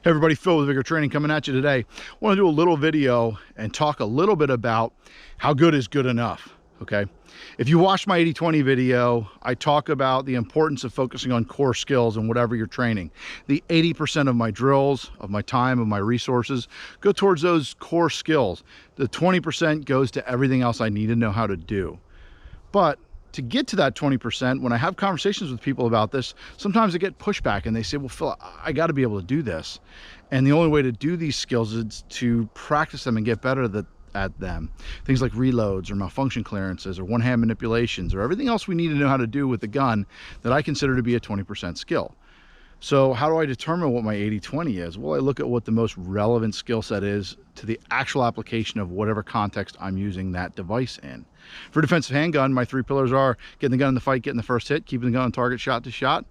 Hey everybody, Phil with Vigor Training coming at you today. I want to do a little video and talk a little bit about how good is good enough, okay? If you watch my 80-20 video, I talk about the importance of focusing on core skills in whatever you're training. The 80% of my drills, of my time, of my resources go towards those core skills. The 20% goes to everything else I need to know how to do. But to get to that 20%, when I have conversations with people about this, sometimes I get pushback and they say, well, Phil, I got to be able to do this. And the only way to do these skills is to practice them and get better at them. Things like reloads or malfunction clearances or one-hand manipulations or everything else we need to know how to do with the gun that I consider to be a 20% skill. So how do I determine what my 80-20 is? Well, I look at what the most relevant skill set is to the actual application of whatever context I'm using that device in. For defensive handgun, my three pillars are getting the gun in the fight, getting the first hit, keeping the gun on target shot to shot,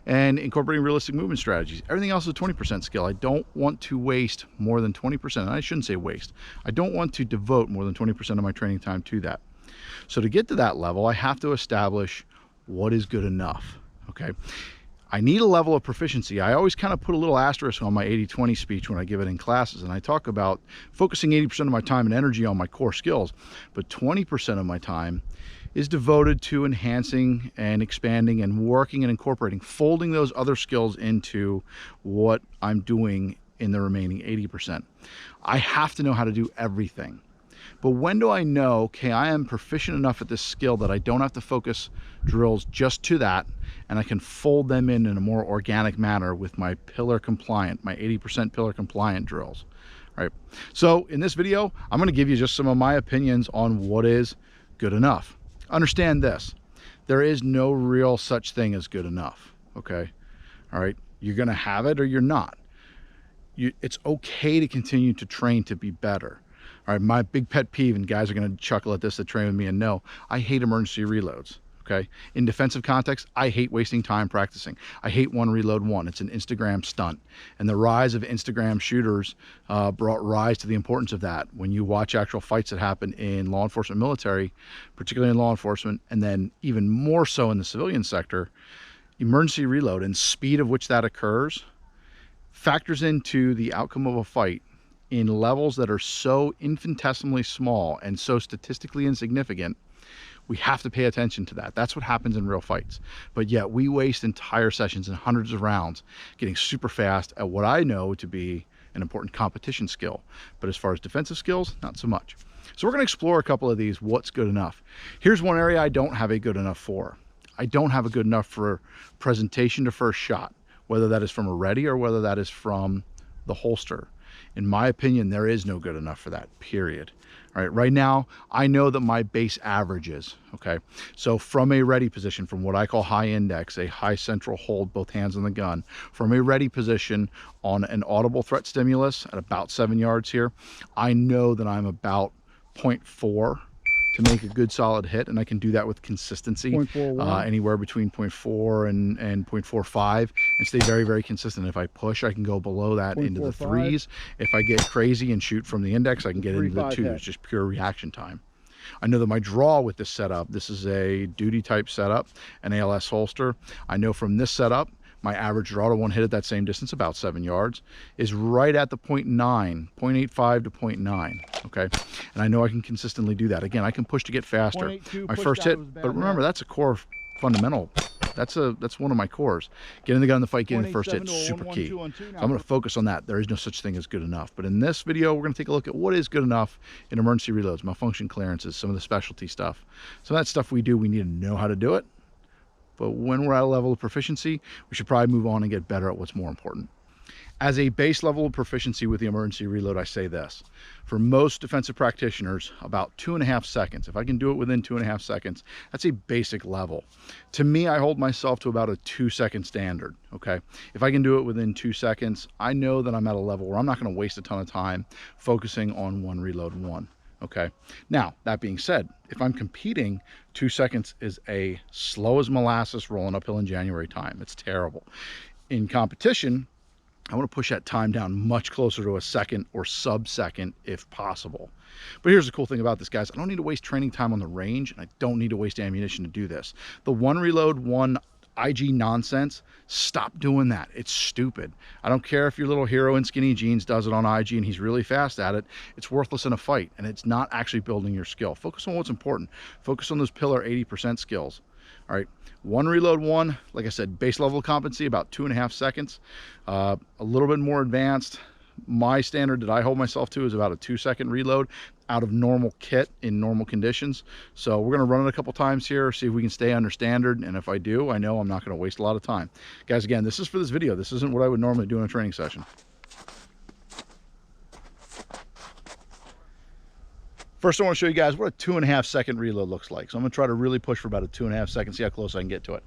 and incorporating realistic movement strategies. Everything else is a 20% skill. I don't want to waste more than 20%. And I shouldn't say waste. I don't want to devote more than 20% of my training time to that. So to get to that level, I have to establish what is good enough, okay? I need a level of proficiency. I always kind of put a little asterisk on my 80-20 speech when I give it in classes, and I talk about focusing 80% of my time and energy on my core skills, but 20% of my time is devoted to enhancing and expanding and working and incorporating, folding those other skills into what I'm doing in the remaining 80%. I have to know how to do everything. But when do I know, okay, I am proficient enough at this skill that I don't have to focus drills just to that, and I can fold them in a more organic manner with my pillar compliant, my 80% pillar compliant drills, right? So in this video, I'm gonna give you just some of my opinions on what is good enough. Understand this, there is no real such thing as good enough, okay? All right, you're gonna have it or you're not. It's okay to continue to train to be better. All right, my big pet peeve, and guys are going to chuckle at this that train with me and know, I hate emergency reloads, okay? In defensive context, I hate wasting time practicing. I hate one reload one. It's an Instagram stunt. And the rise of Instagram shooters brought rise to the importance of that. When you watch actual fights that happen in law enforcement military, particularly in law enforcement, and then even more so in the civilian sector, emergency reload and speed of which that occurs factors into the outcome of a fight in levels that are so infinitesimally small and so statistically insignificant. We have to pay attention to that. That's what happens in real fights. But yet we waste entire sessions and hundreds of rounds getting super fast at what I know to be an important competition skill. But as far as defensive skills, not so much. So we're going to explore a couple of these, what's good enough. Here's one area I don't have a good enough for. I don't have a good enough for presentation to first shot, whether that is from a ready or whether that is from the holster. In my opinion, there is no good enough for that, period. All right, right now, I know that my base averages, okay? So from a ready position, from what I call high index, a high central hold, both hands on the gun, from a ready position on an audible threat stimulus at about 7 yards here, I know that I'm about 0.4 to make a good solid hit, and I can do that with consistency, anywhere between 0.4 and 0.45, and stay very, very consistent. If I push, I can go below that into the threes. If I get crazy and shoot from the index, I can get into the twos, just pure reaction time. I know that my draw with this setup, this is a duty type setup, an ALS holster. I know from this setup, my average draw to one hit at that same distance, about 7 yards, is right at the 0.85 to 0.9, okay? And I know I can consistently do that. Again, I can push to get faster. My first hit, but remember, that's a core fundamental. That's one of my cores. Getting the gun in the fight, getting the first hit, super key. So I'm gonna focus on that. There is no such thing as good enough. But in this video, we're gonna take a look at what is good enough in emergency reloads, malfunction clearances, some of the specialty stuff. Some of that stuff we do, we need to know how to do it. But when we're at a level of proficiency, we should probably move on and get better at what's more important. As a base level of proficiency with the emergency reload, I say this. For most defensive practitioners, about 2.5 seconds. If I can do it within 2.5 seconds, that's a basic level. To me, I hold myself to about a 2-second standard, okay? If I can do it within 2 seconds, I know that I'm at a level where I'm not gonna waste a ton of time focusing on one reload one. Okay, now that being said, if I'm competing, 2 seconds is a slow as molasses rolling uphill in January time. It's terrible. In competition, I want to push that time down much closer to a second or sub-second if possible. But here's the cool thing about this, guys. I don't need to waste training time on the range, and I don't need to waste ammunition to do this. The one reload one IG nonsense, stop doing that. It's stupid. I don't care if your little hero in skinny jeans does it on IG and he's really fast at it. It's worthless in a fight, and it's not actually building your skill. Focus on what's important. Focus on those pillar 80% skills. All right, one reload one, like I said, base level of competency, about 2.5 seconds. A little bit more advanced. My standard that I hold myself to is about a 2-second reload out of normal kit in normal conditions. So we're going to run it a couple times here, see if we can stay under standard. And if I do, I know I'm not going to waste a lot of time. Guys, again, this is for this video. This isn't what I would normally do in a training session. First, I want to show you guys what a 2.5 second reload looks like. So I'm going to try to really push for about a 2.5 seconds, see how close I can get to it.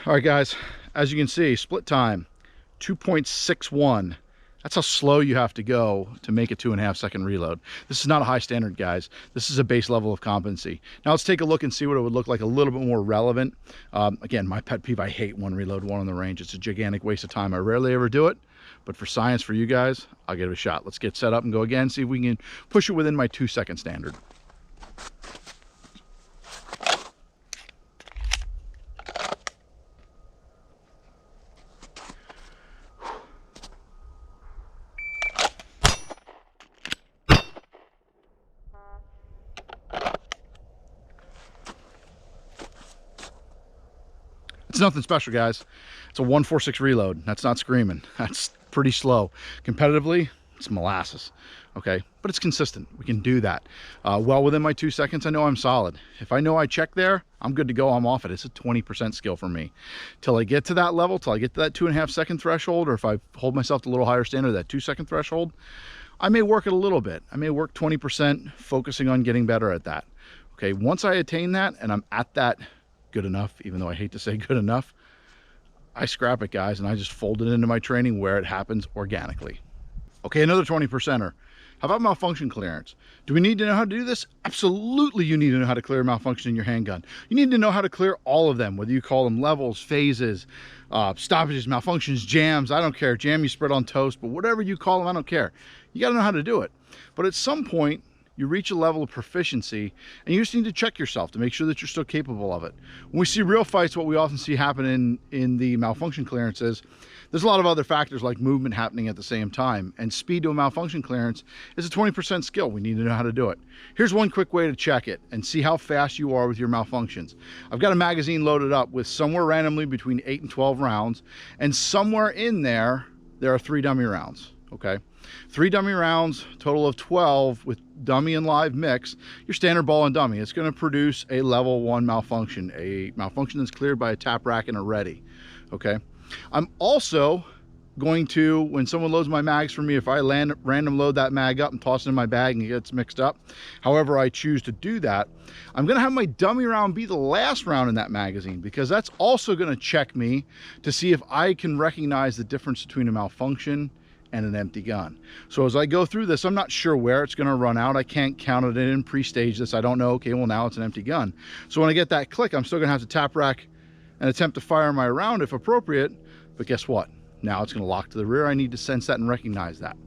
All right, guys, as you can see, split time, 2.61. That's how slow you have to go to make a 2.5 second reload. This is not a high standard, guys. This is a base level of competency. Now let's take a look and see what it would look like a little bit more relevant. Again, my pet peeve, I hate one reload, one on the range. It's a gigantic waste of time. I rarely ever do it, but for science, for you guys, I'll give it a shot. Let's get set up and go again, see if we can push it within my 2-second standard. It's nothing special, guys. It's a 1.46 reload. That's not screaming. That's pretty slow. Competitively, it's molasses, okay? But it's consistent. We can do that. Well within my 2 seconds, I know I'm solid. If I know I check there, I'm good to go. I'm off it. It's a 20% skill for me. Till I get to that level, till I get to that 2.5 second threshold, or if I hold myself to a little higher standard, that 2-second threshold, I may work it a little bit. I may work 20%, focusing on getting better at that. Okay, once I attain that and I'm at that good enough, even though I hate to say good enough, I scrap it, guys, and I just fold it into my training where it happens organically. Okay, another 20%er. How about malfunction clearance? Do we need to know how to do this? Absolutely, you need to know how to clear malfunction in your handgun. You need to know how to clear all of them, whether you call them levels, phases, stoppages, malfunctions, jams, I don't care. Jam you spread on toast, but whatever you call them, I don't care. You got to know how to do it. But at some point, you reach a level of proficiency and you just need to check yourself to make sure that you're still capable of it. When we see real fights, what we often see happen in the malfunction clearances, there's a lot of other factors like movement happening at the same time, and speed to a malfunction clearance is a 20% skill. We need to know how to do it. Here's one quick way to check it and see how fast you are with your malfunctions. I've got a magazine loaded up with somewhere randomly between 8 and 12 rounds, and somewhere in there are 3 dummy rounds. Okay, 3 dummy rounds, total of 12 with dummy and live mix, your standard ball and dummy. It's going to produce a level 1 malfunction, a malfunction that's cleared by a tap rack and a ready. Okay, I'm also going to, when someone loads my mags for me, if I random load that mag up and toss it in my bag and it gets mixed up, however I choose to do that, I'm going to have my dummy round be the last round in that magazine, because that's also going to check me to see if I can recognize the difference between a malfunction and an empty gun. So as I go through this, I'm not sure where it's going to run out. I can't count it in, pre-stage this. I don't know, okay, well now it's an empty gun. So when I get that click, I'm still going to have to tap rack and attempt to fire my round if appropriate, but guess what? Now it's going to lock to the rear. I need to sense that and recognize that.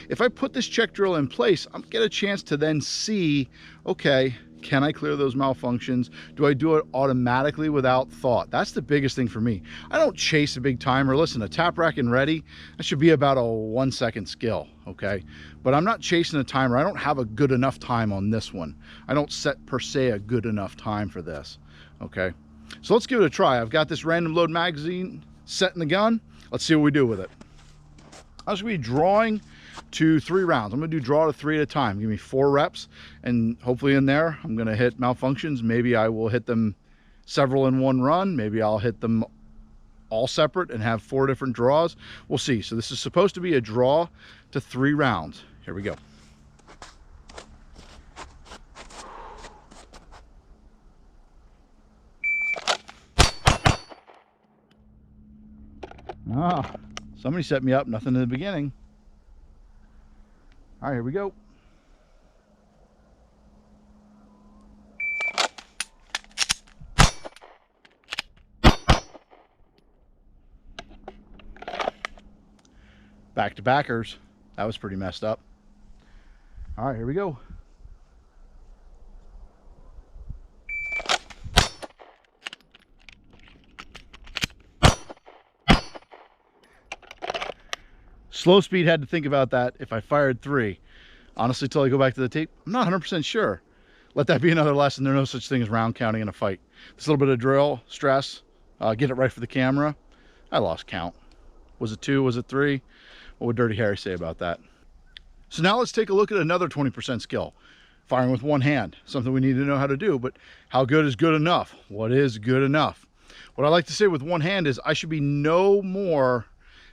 If I put this check drill in place, I'm get a chance to then see, okay, can I clear those malfunctions? Do I do it automatically without thought? That's the biggest thing for me. I don't chase a big timer. Listen, a tap rack and ready, that should be about a 1-second skill, okay? But I'm not chasing a timer. I don't have a good enough time on this one. I don't set per se a good enough time for this, okay? So let's give it a try. I've got this random load magazine set in the gun. Let's see what we do with it. I'm just going to be drawing to 3 rounds. I'm going to do draw to 3 at a time. Give me 4 reps, and hopefully in there I'm going to hit malfunctions. Maybe I will hit them several in one run. Maybe I'll hit them all separate and have 4 different draws. We'll see. So this is supposed to be a draw to 3 rounds. Here we go. Somebody set me up, nothing in the beginning. All right, here we go. Back to backers. That was pretty messed up. All right, here we go. Slow speed, had to think about that if I fired 3. Honestly, till I go back to the tape, I'm not 100% sure. Let that be another lesson. There's no such thing as round counting in a fight. This little bit of drill, stress, get it right for the camera. I lost count. Was it 2? Was it 3? What would Dirty Harry say about that? So now let's take a look at another 20% skill. Firing with one hand, something we need to know how to do, but how good is good enough? What is good enough? What I like to say with one hand is I should be no more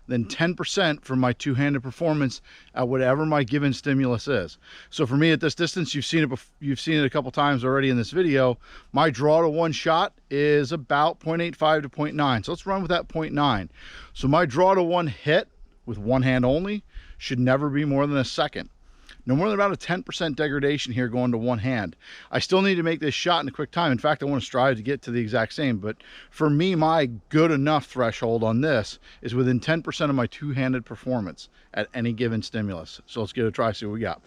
than 10% from my two-handed performance at whatever my given stimulus is. So for me at this distance, you've seen it a couple times already in this video. My draw to one shot is about 0.85 to 0.9. So let's run with that 0.9. So my draw to one hit with one hand only should never be more than a second. No more than about a 10% degradation here going to one hand. I still need to make this shot in a quick time. In fact, I want to strive to get to the exact same. But for me, my good enough threshold on this is within 10% of my two-handed performance at any given stimulus. So let's give it a try, see what we got.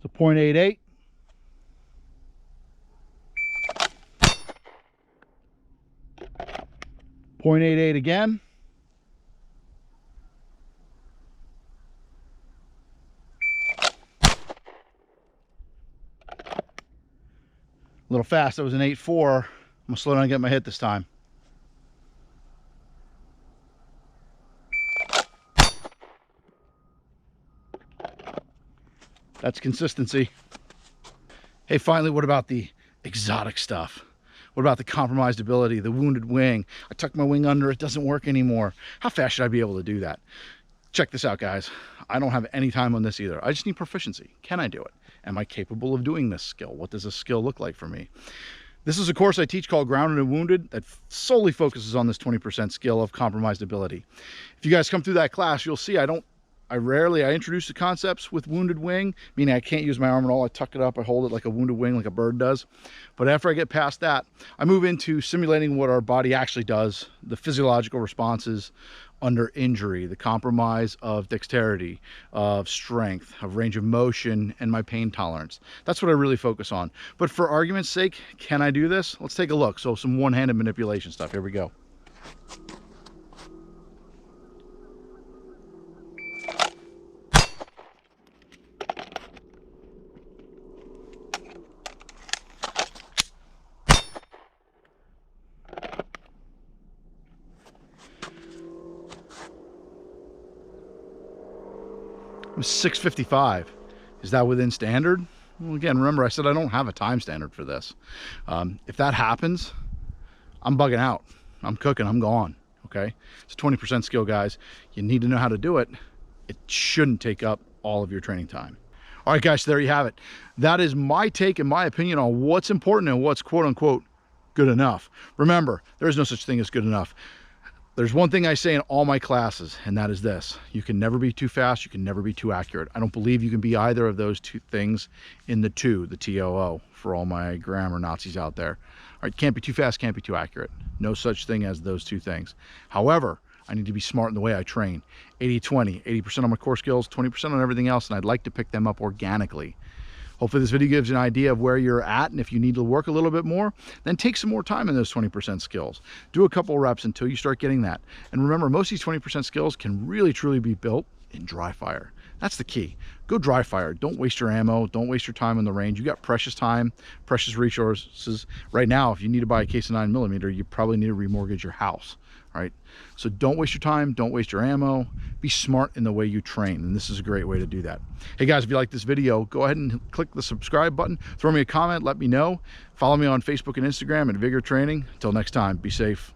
So 0.88. 0.88 again. A little fast. That was an 8.4. I'm gonna slow down and get my hit this time. That's consistency. Hey, finally, what about the exotic stuff? What about the compromised ability, the wounded wing? I tuck my wing under, it doesn't work anymore. How fast should I be able to do that? Check this out, guys. I don't have any time on this either. I just need proficiency. Can I do it? Am I capable of doing this skill? What does this skill look like for me? This is a course I teach called Grounded and Wounded that solely focuses on this 20% skill of compromised ability. If you guys come through that class, you'll see I introduce the concepts with wounded wing, meaning I can't use my arm at all. I tuck it up, I hold it like a wounded wing, like a bird does. But after I get past that, I move into simulating what our body actually does, the physiological responses under injury, the compromise of dexterity, of strength, of range of motion, and my pain tolerance. That's what I really focus on. But for argument's sake, can I do this? Let's take a look. So some one-handed manipulation stuff. Here we go. It was 6:55. Is that within standard? Well, again, remember I said I don't have a time standard for this. If that happens, I'm bugging out. I'm cooking, I'm gone, okay? It's a 20% skill, guys. You need to know how to do it. It shouldn't take up all of your training time. All right, guys, there you have it. That is my take and my opinion on what's important and what's quote unquote good enough. Remember, there is no such thing as good enough. There's one thing I say in all my classes, and that is this: you can never be too fast, you can never be too accurate. I don't believe you can be either of those two things in the TOO, for all my grammar Nazis out there. All right, can't be too fast, can't be too accurate. No such thing as those two things. However, I need to be smart in the way I train. 80-20, 80% on my core skills, 20% on everything else, and I'd like to pick them up organically. Hopefully this video gives you an idea of where you're at, and if you need to work a little bit more, then take some more time in those 20% skills. Do a couple reps until you start getting that. And remember, most of these 20% skills can really truly be built in dry fire. That's the key. Go dry fire. Don't waste your ammo. Don't waste your time on the range. You got precious time, precious resources. Right now, if you need to buy a case of 9mm, you probably need to remortgage your house. Right? So don't waste your time, don't waste your ammo, be smart in the way you train, and this is a great way to do that. Hey guys, if you like this video, go ahead and click the subscribe button, throw me a comment, let me know, follow me on Facebook and Instagram at Vigor Training. Until next time, be safe.